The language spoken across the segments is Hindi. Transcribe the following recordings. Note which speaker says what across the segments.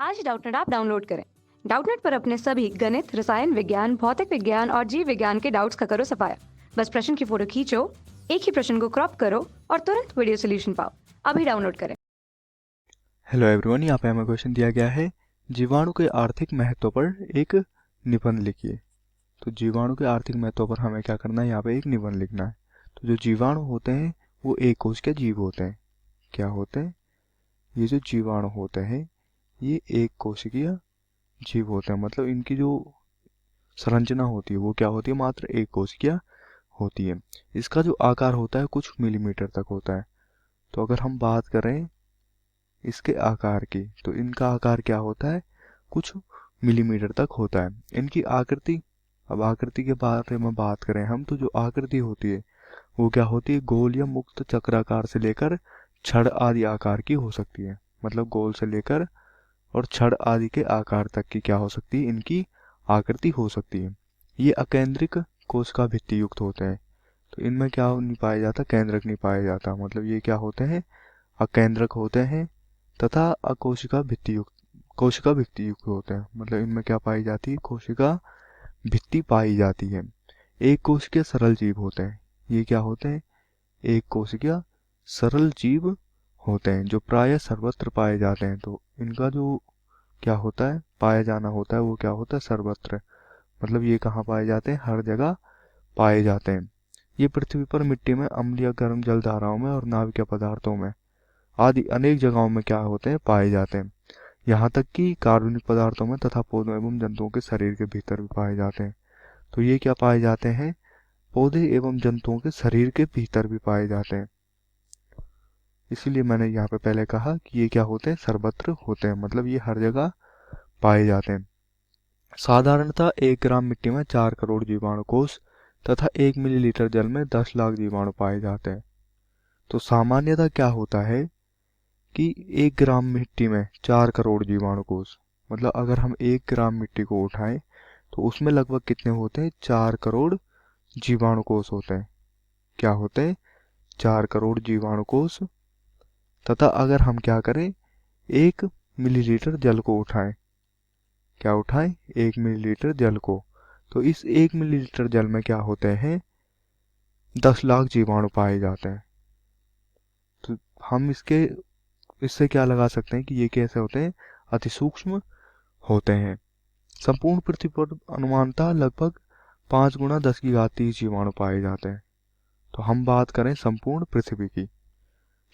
Speaker 1: आज डाउटनेट ऐप डाउनलोड करें। डाउटनेट पर अपने सभी गणित, रसायन विज्ञान, भौतिक विज्ञान और जीव विज्ञान के डाउट्स का करो सफाया। बस प्रश्न की फोटो खींचो, एक ही प्रश्न को क्रॉप करो और तुरंत वीडियो सोल्यूशन पाओ। अभी डाउनलोड करें।
Speaker 2: हेलो एवरीवन, यहाँ पे हमें क्वेश्चन दिया गया है जीवाणु के आर्थिक महत्व पर एक निबंध लिखिए। तो जीवाणु के आर्थिक महत्व पर हमें क्या करना है, यहाँ पे एक निबंध लिखना है। तो जो जीवाणु होते हैं वो एक कोश के जीव होते हैं। क्या होते हैं? ये जो जीवाणु होते हैं ये एक कोशिकीय जीव होते हैं, मतलब इनकी जो संरचना होती है वो क्या होती है, मात्र एक कोशिकीय होती है। इसका जो आकार होता है कुछ मिलीमीटर तक होता है। तो अगर हम बात करें इसके आकार की, तो इनका आकार क्या होता है, कुछ मिलीमीटर तक होता है। इनकी आकृति, अब आकृति के बारे में बात करें हम, तो जो आकृति होती है वो क्या होती है, गोल या मुक्त चक्राकार से लेकर छड़ आदि आकार की हो सकती है। मतलब गोल से लेकर और छड़ आदि के आकार तक की क्या हो सकती है, इनकी आकृति हो सकती है। ये अकेंद्रिक कोशिका भित्ति युक्त होते हैं। तो इनमें क्या नहीं पाया जाता, केंद्रक नहीं पाया जाता। मतलब ये क्या होते हैं, अकेंद्रक होते हैं तथा कोशिका भित्ति युक्त होते हैं। मतलब इनमें क्या पाई जाती है, कोशिका भित्ति पाई जाती है। एक कोशिकीय सरल जीव होते हैं। ये क्या होते हैं, एक कोशिकीय सरल जीव होते हैं जो प्राय सर्वत्र पाए जाते हैं। तो इनका जो क्या होता है, पाया जाना होता है, वो क्या होता है, सर्वत्र। मतलब ये कहाँ पाए जाते हैं, हर जगह पाए जाते हैं। ये पृथ्वी पर मिट्टी में, अम्लीय गर्म जल धाराओं में और नाभिकीय पदार्थों में आदि अनेक जगहों में क्या होते हैं, पाए जाते हैं। यहाँ तक कि कार्बनिक पदार्थों में तथा पौधों एवं जंतुओं के शरीर के भीतर भी पाए जाते हैं। तो ये क्या पाए जाते हैं, पौधे एवं जंतुओं के शरीर के भीतर भी पाए जाते हैं। इसीलिए मैंने यहाँ पे पहले कहा कि ये क्या होते हैं, सर्वत्र होते हैं। मतलब ये हर जगह पाए जाते हैं। साधारणतः 1 ग्राम मिट्टी में 4 करोड़ जीवाणु कोष तथा 1 मिलीलीटर जल में 10 लाख जीवाणु पाए जाते हैं। तो सामान्यतः क्या होता है कि 1 ग्राम मिट्टी में 4 करोड़ जीवाणु कोष, मतलब अगर हम 1 ग्राम मिट्टी को उठाएं तो उसमें लगभग कितने होते हैं, 4 करोड़ जीवाणु कोष होते हैं। क्या होते हैं, 4 करोड़ जीवाणु कोष। तथा अगर हम क्या करें, 1 मिलीलीटर जल को उठाएं, क्या उठाएं, 1 मिलीलीटर जल को, तो इस 1 मिलीलीटर जल में क्या होते हैं, 10 लाख जीवाणु पाए जाते हैं। तो हम इससे क्या लगा सकते हैं कि ये कैसे होते हैं, अति सूक्ष्म होते हैं। संपूर्ण पृथ्वी पर अनुमानतः लगभग 5 गुणा 10 की घात 30 जीवाणु पाए जाते हैं। तो हम बात करें संपूर्ण पृथ्वी की,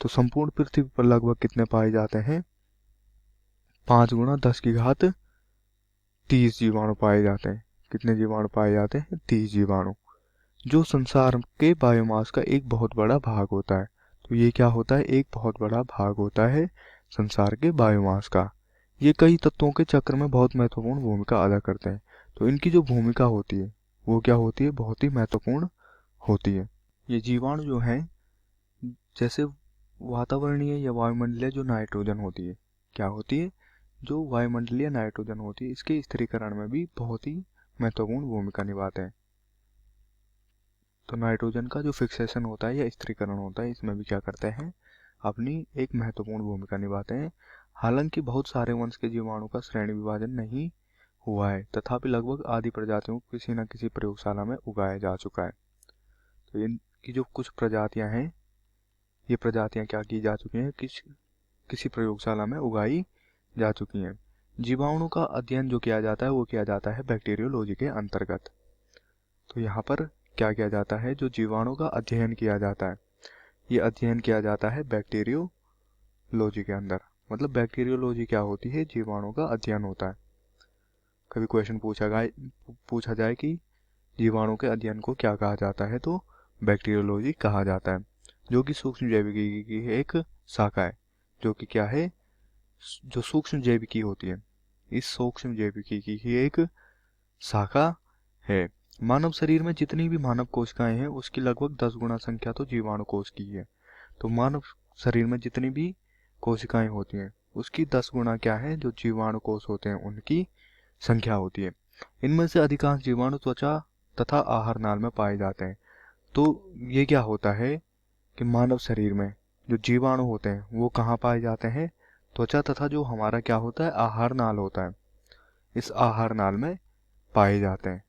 Speaker 2: तो संपूर्ण पृथ्वी पर लगभग कितने पाए जाते हैं, 5 गुणा 10 की घात 30 जीवाणु पाए जाते हैं। कितने जीवाणु पाए जाते हैं, 30 जीवाणु, जो संसार के बायोमास का एक बहुत बड़ा भाग होता है। तो ये क्या होता है, एक बहुत बड़ा भाग होता है संसार के बायोमास का। ये कई तत्वों के चक्र में बहुत महत्वपूर्ण भूमिका अदा करते हैं। तो इनकी जो भूमिका होती है वो क्या होती है, बहुत ही महत्वपूर्ण होती है। ये जीवाणु जो हैं, जैसे वातावरणीय या वायुमंडलीय जो नाइट्रोजन होती है, क्या होती है, जो वायुमंडलीय नाइट्रोजन होती है, इसके स्थिरीकरण में भी बहुत ही महत्वपूर्ण भूमिका निभाते हैं। तो नाइट्रोजन का जो फिक्सेशन होता है या स्थिरीकरण होता है, इसमें भी क्या करते हैं, अपनी एक महत्वपूर्ण भूमिका निभाते हैं। हालांकि बहुत सारे वंश के जीवाणु का श्रेणी विभाजन नहीं हुआ है, तथापि लगभग आधी प्रजातियों को किसी न किसी प्रयोगशाला में उगाया जा चुका है। तो इनकी जो कुछ प्रजातियां हैं, ये प्रजातियां क्या की जा चुकी हैं, किसी प्रयोगशाला में उगाई जा चुकी हैं। जीवाणु का अध्ययन जो किया जाता है वो किया जाता है बैक्टीरियोलॉजी के अंतर्गत। तो यहाँ पर क्या किया जाता है, जो जीवाणु का अध्ययन किया जाता है, ये अध्ययन किया जाता है बैक्टीरियोलॉजी के अंदर। मतलब बैक्टीरियोलॉजी क्या होती है, जीवाणु का अध्ययन होता है। कभी क्वेश्चन पूछा जाए कि जीवाणु के अध्ययन को क्या कहा जाता है, तो बैक्टीरियोलॉजी कहा जाता है, जो कि सूक्ष्म जैविकी की एक शाखा है। जो कि क्या है, जो सूक्ष्म जैविकी होती है, इस सूक्ष्म जैविकी की ही एक शाखा है। मानव शरीर में जितनी भी मानव कोशिकाएं हैं उसकी लगभग 10 गुना संख्या तो जीवाणु कोश की है। तो मानव शरीर में जितनी भी कोशिकाएं होती हैं उसकी 10 गुना क्या है, जो जीवाणु कोश होते हैं उनकी संख्या होती है। इनमें से अधिकांश जीवाणु त्वचा तथा आहार नाल में पाए जाते हैं। तो ये क्या होता है कि मानव शरीर में जो जीवाणु होते हैं वो कहाँ पाए जाते हैं, त्वचा तथा जो हमारा क्या होता है, आहार नाल होता है, इस आहार नाल में पाए जाते हैं।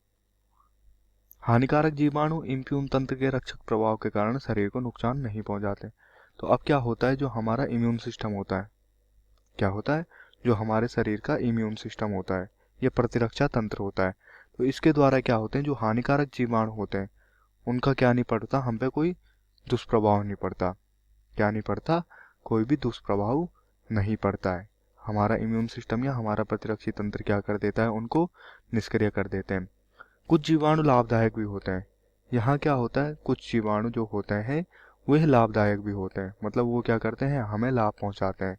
Speaker 2: हानिकारक जीवाणु इम्यून तंत्र के रक्षक प्रभाव के कारण शरीर को नुकसान नहीं पहुंचाते। तो अब क्या होता है, जो हमारा इम्यून सिस्टम होता है, क्या होता है, जो हमारे शरीर का इम्यून सिस्टम होता है, ये प्रतिरक्षा तंत्र होता है। तो इसके द्वारा क्या होते हैं, जो हानिकारक जीवाणु होते हैं उनका क्या नहीं पड़ता, हम पे कोई दुष्प्रभाव नहीं पड़ता। क्या नहीं पड़ता, कोई भी दुष्प्रभाव नहीं पड़ता है। हमारा इम्यून सिस्टम या हमारा प्रतिरक्षी तंत्र क्या कर देता है, उनको निष्क्रिय कर देते हैं। कुछ जीवाणु लाभदायक भी होते हैं। यहाँ क्या होता है, कुछ जीवाणु जो होते हैं वह लाभदायक भी होते हैं, मतलब वो क्या करते हैं, हमें लाभ पहुंचाते हैं।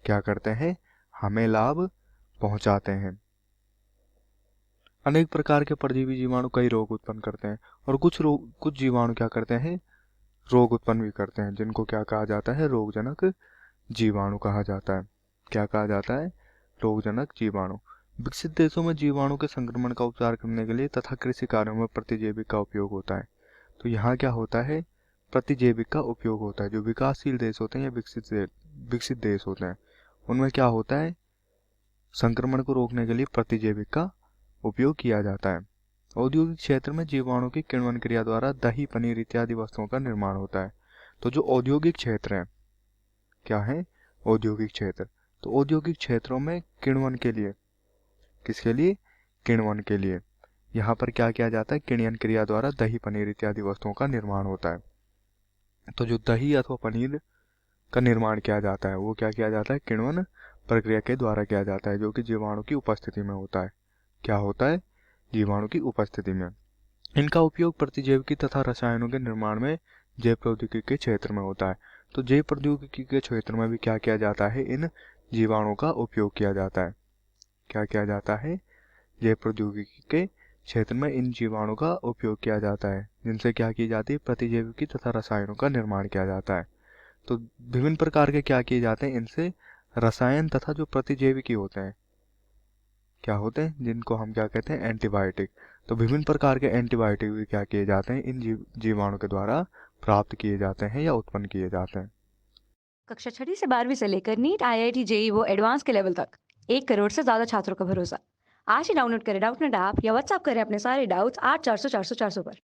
Speaker 2: क्या करते हैं, हमें लाभ पहुंचाते हैं। अनेक प्रकार के परजीवी जीवाणु कई रोग उत्पन्न करते हैं, और कुछ जीवाणु क्या करते हैं, रोग उत्पन्न भी करते हैं, जिनको क्या कहा जाता है, रोगजनक जीवाणु कहा जाता है। क्या कहा जाता है, रोगजनक जीवाणु। विकसित देशों में जीवाणु के संक्रमण का उपचार करने के लिए तथा कृषि कार्यों में प्रतिजैविक का उपयोग होता है। तो यहाँ क्या होता है, प्रतिजैविक का उपयोग होता है। जो विकासशील देश होते हैं या विकसित देश होते हैं, उनमें क्या होता है, संक्रमण को रोकने के लिए प्रतिजैविक का उपयोग किया जाता है। औद्योगिक क्षेत्र में जीवाणु की किण्वन क्रिया द्वारा दही, पनीर इत्यादि वस्तुओं का निर्माण होता है। तो जो औद्योगिक क्षेत्र है, क्या है, औद्योगिक क्षेत्र, तो औद्योगिक क्षेत्रों में किण्वन के लिए, किसके लिए, किण्वन के लिए यहाँ पर क्या किया जाता है, किण्वन क्रिया द्वारा दही, पनीर इत्यादि वस्तुओं का निर्माण होता है। तो जो दही अथवा पनीर का निर्माण किया जाता है वो क्या किया जाता है, किण्वन प्रक्रिया के द्वारा किया जाता है, जो कि जीवाणु की उपस्थिति में होता है। क्या होता है, जीवाणु की उपस्थिति में। इनका उपयोग प्रतिजैविकी तथा रसायनों के निर्माण में जैव प्रौद्योगिकी के क्षेत्र में होता है। तो जैव प्रौद्योगिकी के क्षेत्र में भी क्या किया जाता है, इन जीवाणुओं का उपयोग किया जाता है। क्या किया जाता है, जैव प्रौद्योगिकी के क्षेत्र में इन जीवाणु का उपयोग किया जाता है, जिनसे क्या की जाती है, प्रतिजैविकी तथा रसायनों का निर्माण किया जाता है। तो विभिन्न प्रकार के क्या किए जाते हैं, इनसे रसायन तथा जो प्रतिजैविकी होते हैं, क्या होते हैं, जिनको हम क्या कहते हैं, एंटीबायोटिक। तो विभिन्न प्रकार के एंटीबायोटिक भी क्या किए जाते हैं, इन जीवाणु के द्वारा प्राप्त किए जाते हैं या उत्पन्न किए जाते हैं।
Speaker 1: कक्षा 6वीं से 12वीं से लेकर नीट, आईआईटी, जेईई वो एडवांस के लेवल तक 1 करोड़ से ज्यादा छात्रों का भरोसा। आज ही डाउनलोड करें डाउटनेट ऐप या व्हाट्सएप करें अपने सारे डाउट्स 8400 400 400 पर।